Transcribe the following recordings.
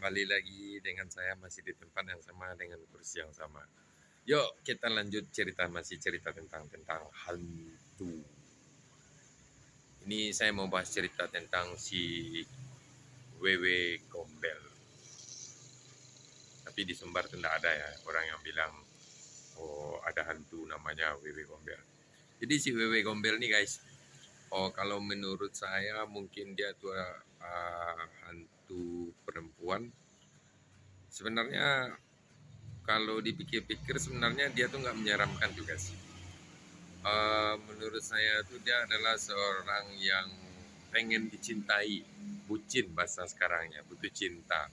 kembali lagi dengan saya masih di tempat yang sama dengan kursi yang sama. Yuk kita lanjut cerita, masih cerita tentang hantu. Ini saya mau bahas cerita tentang si Wewe Gombel. Tapi di Sumbar itu tidak ada ya orang yang bilang oh ada hantu namanya Wewe Gombel. Jadi si Wewe Gombel nih guys, oh kalau menurut saya mungkin dia tuh hantu perempuan. Sebenarnya kalau dipikir-pikir sebenarnya dia tuh nggak menyeramkan juga sih. Menurut saya tuh dia adalah seorang yang pengen dicintai, bucin bahasa sekarangnya, butuh cinta.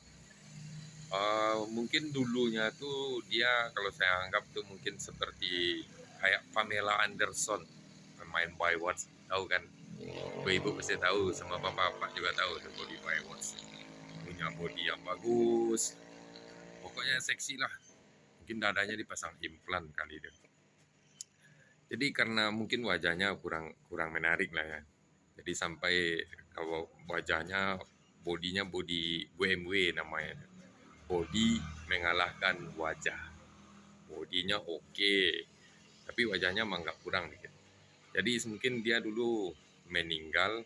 Mungkin dulunya tuh dia kalau saya anggap tuh mungkin seperti kayak Pamela Anderson, pemain Baywatch, tahu kan? Ibu-ibu pasti tahu, sama bapak-bapak juga tahu tuh body Baywatch. Punya body yang bagus, pokoknya seksi lah. Mungkin dadanya dipasang implan kali dia. Jadi karena mungkin wajahnya kurang menarik lah ya. Jadi sampai kalau wajahnya bodinya body BMW namanya. Body mengalahkan wajah. Bodinya oke, tapi wajahnya emang nggak kurang dikit. Jadi mungkin dia dulu meninggal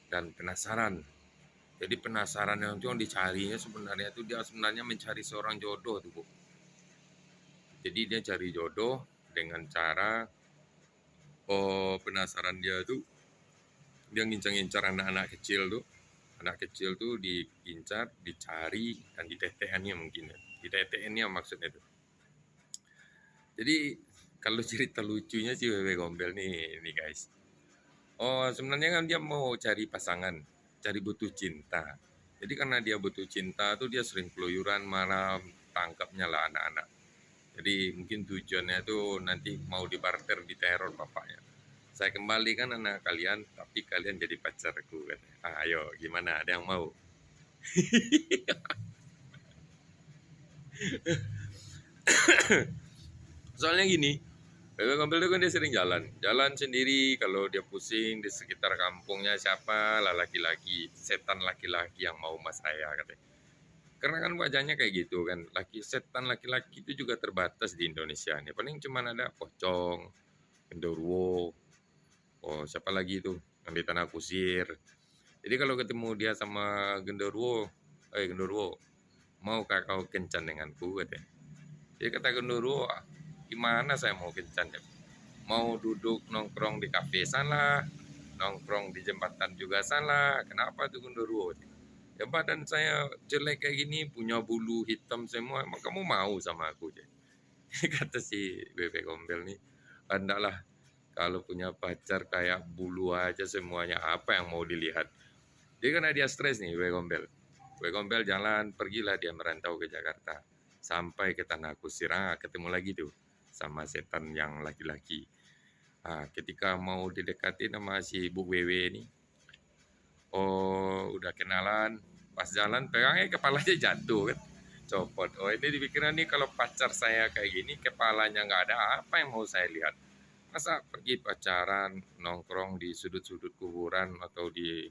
dan penasaran. Jadi penasaran yang dicarinya sebenarnya itu dia sebenarnya mencari seorang jodoh tuh, Bu. Jadi dia cari jodoh dengan cara penasaran dia tuh dia ngincar-ngincar anak-anak kecil tuh. Anak kecil tuh diincar, dicari, dan diteteannya mungkin ya. Diteteannya maksudnya tuh. Jadi kalau cerita lucunya sih Wewe Gombel nih guys. Oh sebenarnya kan dia mau cari pasangan, cari butuh cinta. Jadi karena dia butuh cinta tuh dia sering keluyuran malam, tangkapnya lah anak-anak. Jadi mungkin tujuannya tuh nanti mau dibarter, diteror bapaknya. Saya kembalikan anak kalian, tapi kalian jadi pacarku. Ayo, gimana? Ada yang mau? Soalnya gini, Wewe Gombel itu kan dia sering jalan sendiri. Kalau dia pusing di sekitar kampungnya siapa lah laki-laki, setan laki-laki yang mau mas saya katanya. Karena kan wajahnya kayak gitu kan, setan laki-laki itu juga terbatas di Indonesia nih. Paling cuma ada pocong, genderuwo, oh siapa lagi itu yang di tanah kusir. Jadi kalau ketemu dia sama genderuwo, genderuwo, maukah kau kencan denganku katanya. Jadi kata genderuwo, gimana saya mau kencan ya? Mau duduk nongkrong di kafe salah, nongkrong di jembatan juga salah. Kenapa tuh genderuwo? Ya badan saya jelek kayak gini, punya bulu hitam semua, emang kamu mau sama aku? Kata si Bebek Gombel nih, andaklah kalau punya pacar kayak bulu aja semuanya, apa yang mau dilihat. Jadi karena dia stres nih Bebek Gombel. Bebek Gombel jalan, pergilah dia merantau ke Jakarta. Sampai ke Tanah Kusir, ketemu lagi tuh sama setan yang laki-laki. Ketika mau didekati sama si Bu Wewe nih, oh udah kenalan, pas jalan pegangnya kepalanya jatuh kan, copot. Oh ini dipikirnya nih kalau pacar saya kayak gini kepalanya nggak ada, apa yang mau saya lihat? Masa pergi pacaran nongkrong di sudut-sudut kuburan atau di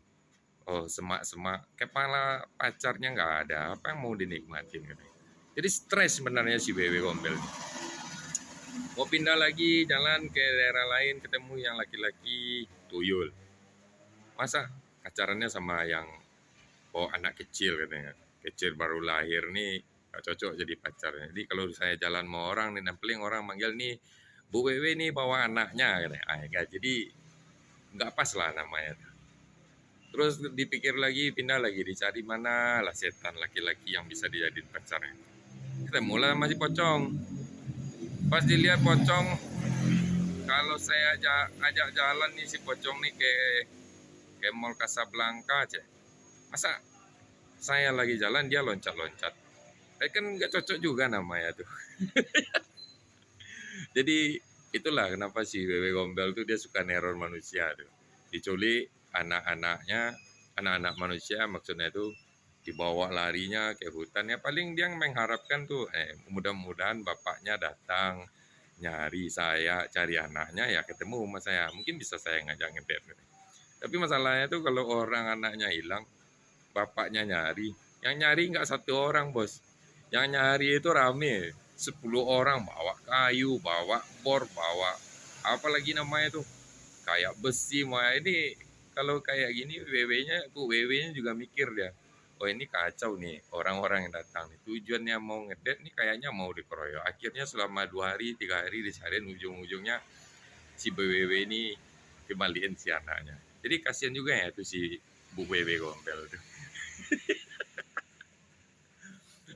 semak-semak, kepala pacarnya nggak ada, apa yang mau dinikmatin katanya. Jadi stres sebenarnya si Wewe Gombel. Mau pindah lagi jalan ke daerah lain, ketemu yang laki-laki tuyul. Masa pacarannya sama yang anak kecil katanya, kecil baru lahir nih gak cocok jadi pacarnya. Jadi kalau saya jalan sama orang nih, paling orang manggil nih Bu Wewe nih bawa anaknya katanya. Jadi nggak pas lah namanya. Terus dipikir lagi, pindah lagi, dicari mana lah setan laki-laki yang bisa dijadiin pacarnya. Kita mulai masih pocong. Pas dilihat pocong, kalau saya ajak jalan nih si pocong nih ke Mall Casablanca aja. Masa saya lagi jalan dia loncat-loncat. Kan nggak cocok juga namanya tuh. Jadi itulah kenapa si Wewe Gombel tuh dia suka neror manusia tuh. Diculik anak-anaknya, anak-anak manusia maksudnya itu dibawa larinya ke hutan. Ya paling dia mengharapkan tuh mudah-mudahan bapaknya datang nyari saya, cari anaknya ya ketemu sama saya. Mungkin bisa saya ngajak ngedate. Tapi masalahnya tuh kalau orang anaknya hilang, bapaknya nyari, Yang nyari nggak satu orang, bos. Yang nyari itu rame. 10 orang bawa kayu, bawa bor, bawa apa lagi namanya tuh, kayak besi. Wah ini kalau kayak gini WW-nya juga mikir dia. Oh ini kacau nih orang-orang yang datang nih. Tujuannya mau ngedet nih kayaknya mau dikeroyok. Akhirnya selama 2 hari 3 hari dicariin, ujung-ujungnya si BWW ini kembaliin si anaknya. Jadi kasihan juga ya tuh si Bu WW gombel tuh.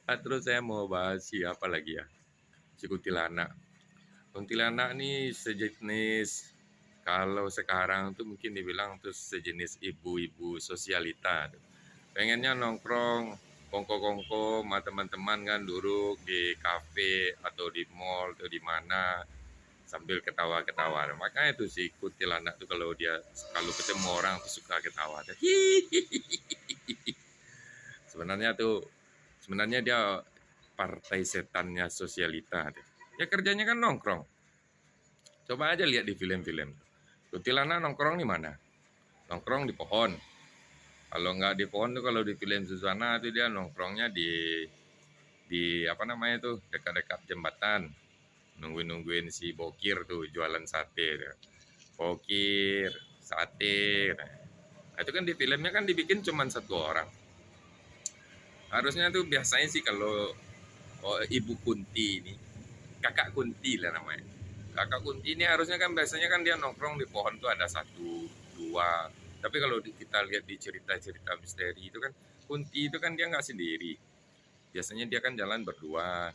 Terus saya mau bahas si apa lagi ya? Si kuntilanak. Kuntilanak nih sejenis, kalau sekarang tuh mungkin dibilang tuh sejenis ibu-ibu sosialita. Pengennya nongkrong kongko-kongko sama teman-teman kan, duduk di kafe atau di mall atau di mana sambil ketawa-ketawa. Makanya tuh si kuntilanak tuh kalau ketemu orang tuh suka ketawa. Sebenarnya dia partai setannya sosialita. Ya kerjanya kan nongkrong. Coba aja lihat di film-film. Kuntilanak nongkrong di mana? Nongkrong di pohon. Kalau nggak di pohon tuh, kalau di film Susana tuh dia nongkrongnya di apa namanya tuh, dekat-dekat jembatan, nungguin si Bokir tuh jualan sate tuh. Bokir sate. Nah, itu kan di filmnya kan dibikin cuma satu orang. Harusnya tuh biasanya sih kalau Ibu Kunti ini, kakak Kunti lah namanya. Kakak Kunti ini harusnya kan biasanya kan dia nongkrong di pohon tuh ada satu dua. Tapi kalau kita lihat di cerita-cerita misteri itu kan, Kunti itu kan dia nggak sendiri. Biasanya dia kan jalan berdua,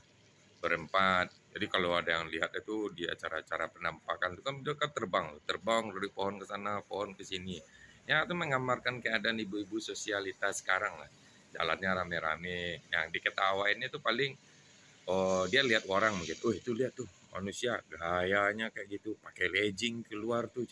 berempat. Jadi kalau ada yang lihat itu di acara-acara penampakan itu kan dia kan terbang dari pohon ke sana, pohon ke sini. Ya itu menggambarkan keadaan ibu-ibu sosialitas sekarang lah. Jalannya rame-rame, yang diketawain itu paling, oh dia lihat orang mungkin, oh itu lihat tuh manusia gayanya kayak gitu, pakai legging keluar tuh.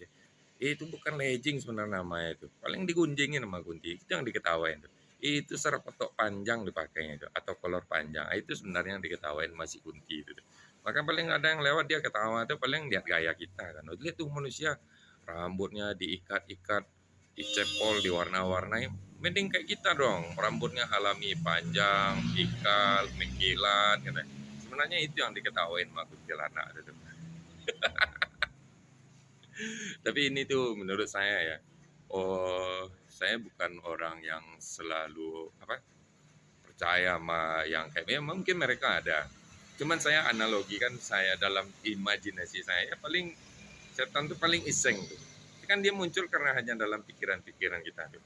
Itu bukan legging sebenarnya namanya itu. Paling digunjingin sama Kunti. Itu yang diketawain tuh. Itu serpetok panjang dipakainya itu, atau kolor panjang. Itu sebenarnya yang diketawain masih Kunti itu. Maka paling ada yang lewat dia ketawa tuh paling lihat gaya kita kan. Oh, lihat tuh manusia rambutnya diikat-ikat, dicepol, diwarna-warnai. Mending kayak kita dong, rambutnya alami panjang, ikal, mengkilat gitu. Sebenarnya itu yang diketawain sama kuntilanak itu. Tapi ini tuh menurut saya ya, oh saya bukan orang yang selalu percaya sama yang kayak ya, mungkin mereka ada. Cuman saya analogikan, saya dalam imajinasi saya paling setan tuh paling iseng tuh. Kan dia muncul karena hanya dalam pikiran-pikiran kita tuh.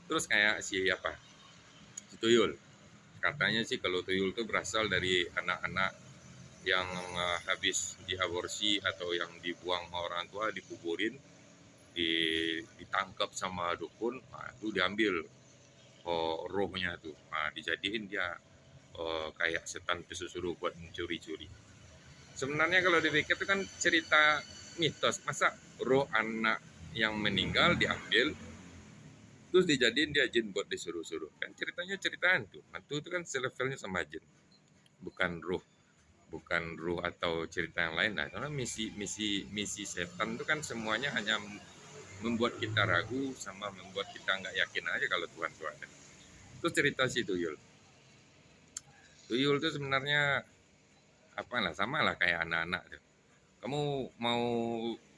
Terus kayak si tuyul. Katanya sih kalau tuyul tuh berasal dari anak-anak yang habis diaborsi atau yang dibuang sama orang tua, dikuburin, ditangkap sama dukun, itu diambil rohnya tuh, dijadiin dia kayak setan pesusuruh buat mencuri-curi. Sebenarnya kalau dipikir itu kan cerita mitos, masa roh anak yang meninggal diambil terus dijadiin dia jin buat disuruh-suruh. Kan ceritanya cerita hantu. Hantu itu kan selevelnya sama jin, bukan ruh atau cerita yang lain. Nah, karena misi setan itu kan semuanya hanya membuat kita ragu sama membuat kita nggak yakin aja kalau Tuhan itu ada. Terus cerita si tuyul. Tuyul itu sebenarnya sama lah kayak anak-anak. Kamu mau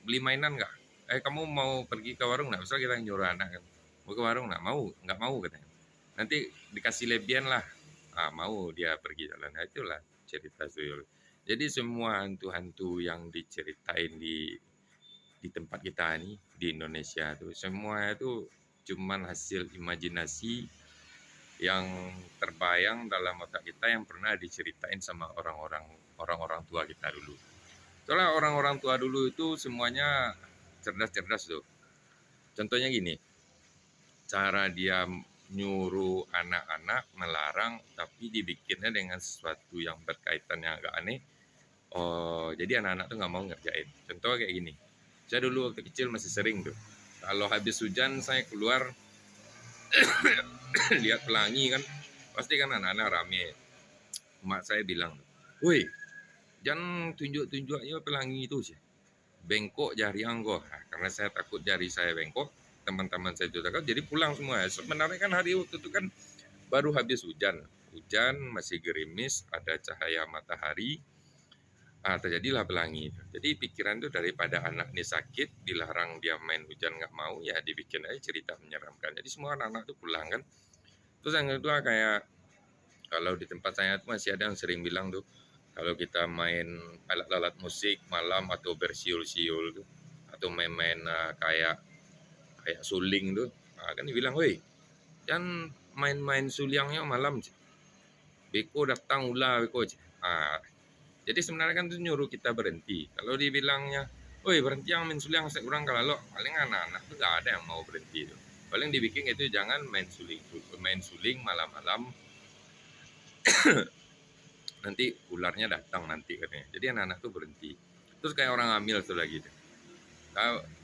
beli mainan nggak? Kamu mau pergi ke warung nggak? Misal kita nyuruh anak kan, mau ke warung nggak mau katanya. Nanti dikasih lebihan lah, mau dia pergi jalan. Nah, itulah cerita tuyul. Jadi semua hantu-hantu yang diceritain di tempat kita nih di Indonesia tuh semua itu cuman hasil imajinasi yang terbayang dalam otak kita yang pernah diceritain sama orang-orang tua kita dulu. Soalnya orang-orang tua dulu itu semuanya cerdas-cerdas tuh. Contohnya gini, cara dia nyuruh anak-anak melarang tapi dibikinnya dengan sesuatu yang berkaitan yang agak aneh. Oh, jadi anak-anak tuh nggak mau ngerjain. Contoh kayak gini, saya dulu waktu kecil masih sering tuh, kalau habis hujan saya keluar lihat pelangi kan, pasti kan anak-anak rame. Mak saya bilang, woi jangan tunjuk-tunjuk aja pelangi itu sih, bengkok jari anggo. Nah, karena saya takut jari saya bengkok, teman-teman saya juga takut, jadi pulang semua. Sebenarnya kan hari waktu itu kan baru habis hujan. Hujan masih gerimis, ada cahaya matahari, terjadilah pelangi. Jadi pikiran itu daripada anak ini sakit, dilarang dia main hujan nggak mau, ya dibikin aja cerita menyeramkan. Jadi semua anak-anak tuh pulang kan. Terus yang kedua kayak kalau di tempat saya tuh masih ada yang sering bilang tuh, kalau kita main alat-alat musik malam atau bersiul-siul tuh, atau main-main kayak kayak suling tuh, kan dibilang, woi jangan main-main suliangnya malam, beko datang ulah beko. Jadi sebenarnya kan itu nyuruh kita berhenti. Kalau dibilangnya, woi berhenti yang main suling, saya kurang kalau paling anak-anak tuh gak ada yang mau berhenti tuh. Paling dibikin itu jangan main suling malam-malam, nanti ularnya datang nanti katanya. Jadi anak-anak tuh berhenti. Terus kayak orang hamil tuh lagi tuh.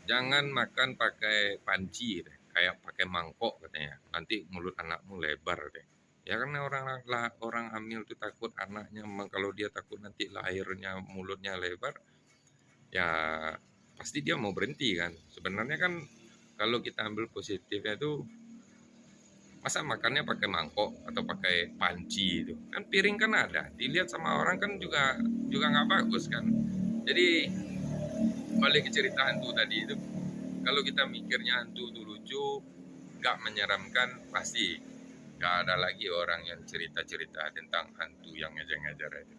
Jangan makan pakai panci deh, kayak pakai mangkok katanya. Nanti mulut anakmu lebar deh. Ya karena orang hamil tuh takut anaknya, kalau dia takut nanti lahirnya mulutnya lebar, ya pasti dia mau berhenti kan. Sebenarnya kan kalau kita ambil positifnya itu, masa makannya pakai mangkok atau pakai panci itu kan, piring kan ada, dilihat sama orang kan juga nggak bagus kan. Jadi balik ke cerita hantu tadi itu, kalau kita mikirnya hantu itu lucu, nggak menyeramkan, pasti nggak ada lagi orang yang cerita-cerita tentang hantu yang ngejar-ngejar itu.